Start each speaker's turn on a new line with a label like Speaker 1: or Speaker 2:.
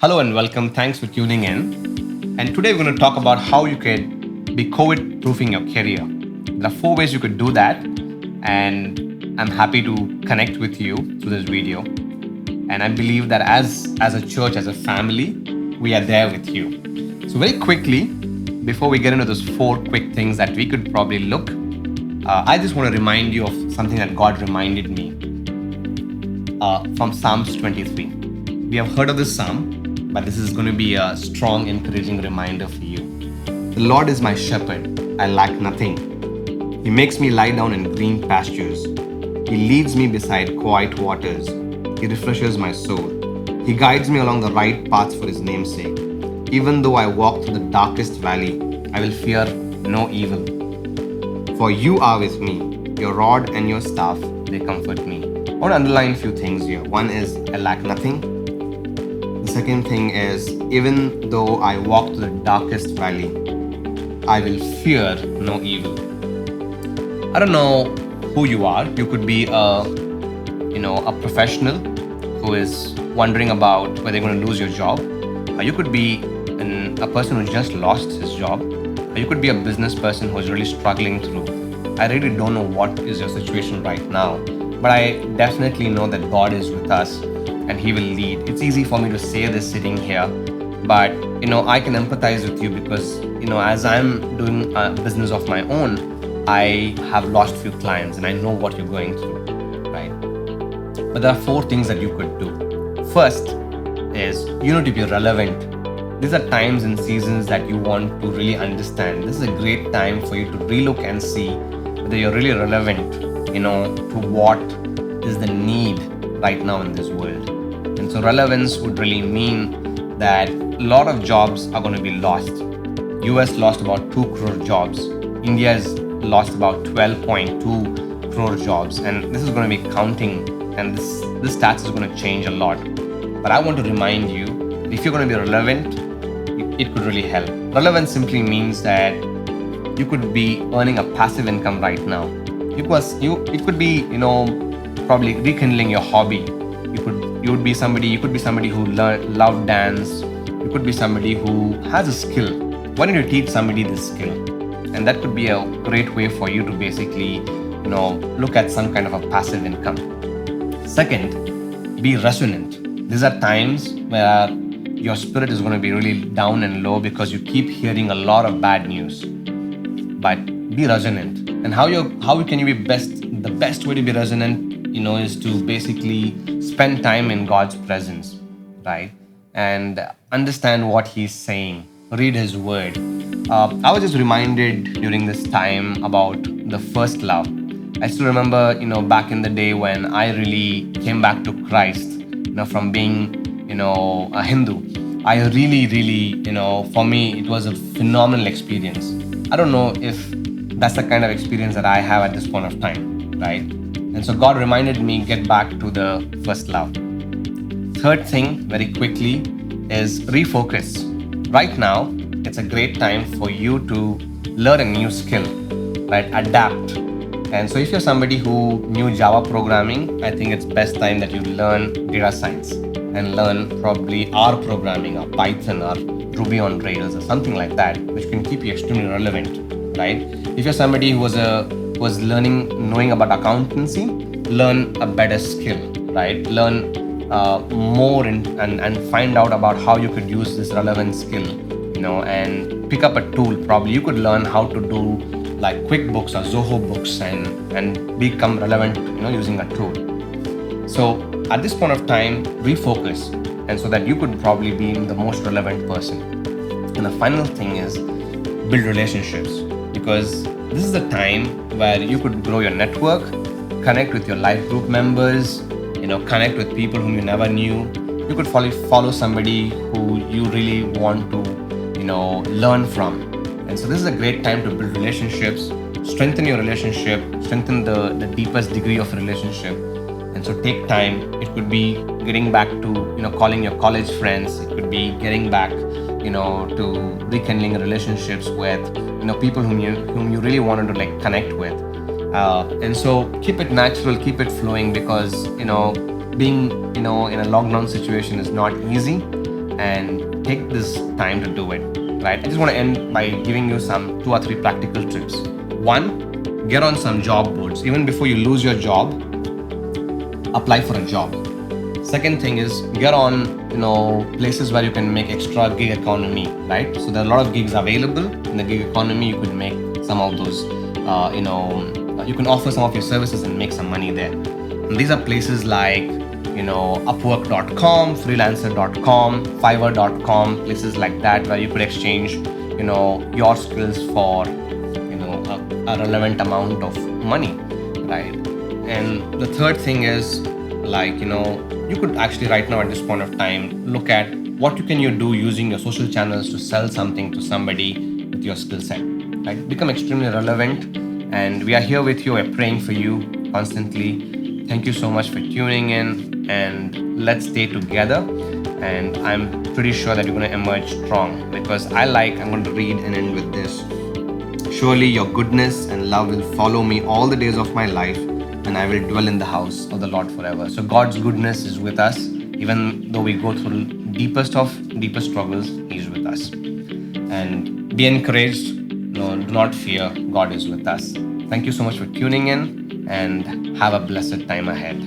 Speaker 1: Hello and welcome. Thanks for tuning in. And today we're going to talk about how you could be COVID proofing your career. There are four ways you could do that. And I'm happy to connect with you through this video. And I believe that as a church, as a family, we are there with you. So very quickly, before we get into those four quick things that we could probably look, I just want to remind you of something that God reminded me from Psalms 23. We have heard of this psalm, but this is going to be a strong, encouraging reminder for you. The Lord is my shepherd, I lack nothing. He makes me lie down in green pastures. He leads me beside quiet waters. He refreshes my soul. He guides me along the right paths for His name's sake. Even though I walk through the darkest valley, I will fear no evil. For you are with me. Your rod and your staff, they comfort me. I want to underline a few things here. One is I lack nothing. The second thing is, even though I walk through the darkest valley, I will fear no evil. I don't know who you are. You could be a professional who is wondering about whether you're going to lose your job. You could be a person who just lost his job. You could be a business person who's really struggling through. I really don't know what is your situation right now, but I definitely know that God is with us and He will lead. It's easy for me to say this sitting here, but I can empathize with you because as I'm doing a business of my own, I have lost few clients and I know what you're going through, right? But there are four things that you could do. First is you need to be relevant. These are times and seasons that you want to really understand. This is a great time for you to relook and see whether you're really relevant, to what is the need right now in this world. And so relevance would really mean that a lot of jobs are going to be lost. US lost about 2 crore jobs. India has lost about 12.2 crore jobs. And this is going to be counting, and this stats is going to change a lot. But I want to remind you, if you're going to be relevant, it could really help. Relevance simply means that you could be earning a passive income right now. It could be, probably rekindling your hobby. You could be somebody who love dance. You could be somebody who has a skill. Why don't you teach somebody this skill? And that could be a great way for you to basically, look at some kind of a passive income. Second, be resonant. These are times where your spirit is going to be really down and low because you keep hearing a lot of bad news. But be resonant. And how can you be best? The best way to be resonant, is to basically spend time in God's presence, right? And understand what He's saying. Read His word. I was just reminded during this time about the first love. I still remember, back in the day when I really came back to Christ, from being a Hindu. I really, for me, it was a phenomenal experience. I don't know if that's the kind of experience that I have at this point of time, right? And so God reminded me, get back to the first love. Third thing, very quickly, is refocus. Right now, it's a great time for you to learn a new skill, right? Adapt. And so if you're somebody who knew Java programming, I think it's best time that you learn data science and learn probably R programming or Python or Ruby on Rails or something like that, which can keep you extremely relevant, right? If you're somebody who was knowing about accountancy, learn a better skill, right? Learn more and find out about how you could use this relevant skill, and pick up a tool. Probably you could learn how to do like QuickBooks or Zoho Books and become relevant, using a tool. So at this point of time, refocus, and so that you could probably be the most relevant person. And the final thing is build relationships, because this is the time where you could grow your network, connect with your life group members, connect with people whom you never knew. You could follow somebody who you really want to, learn from. And so this is a great time to build relationships, strengthen your relationship, strengthen the deepest degree of relationship. And so take time. It could be getting back to, calling your college friends. It could be getting back, to rekindling relationships with, people whom you really wanted to connect with. And so keep it natural, keep it flowing, because, being, in a lockdown situation is not easy. and take this time to do it, right? I just want to end by giving you some 2 or 3 practical tips. One, get on some job boards. Even before you lose your job, apply for a job. Second thing is get on, places where you can make extra gig economy, right? So there are a lot of gigs available in the gig economy. You could make some of those, you can offer some of your services and make some money there. And these are places like, Upwork.com, Freelancer.com, Fiverr.com, places like that where you could exchange, your skills for, a relevant amount of money, right? And the third thing is you could actually right now at this point of time look at what can you do using your social channels to sell something to somebody with your skill set, right? Become extremely relevant, and we are here with you. We're praying for you constantly. Thank you so much for tuning in, and let's stay together. And I'm pretty sure that you're going to emerge strong, because I'm going to read and end with this. Surely your goodness and love will follow me all the days of my life, and I will dwell in the house of the Lord forever. So God's goodness is with us. Even though we go through deepest struggles, He's with us. And be encouraged. No, do not fear. God is with us. Thank you so much for tuning in, and have a blessed time ahead.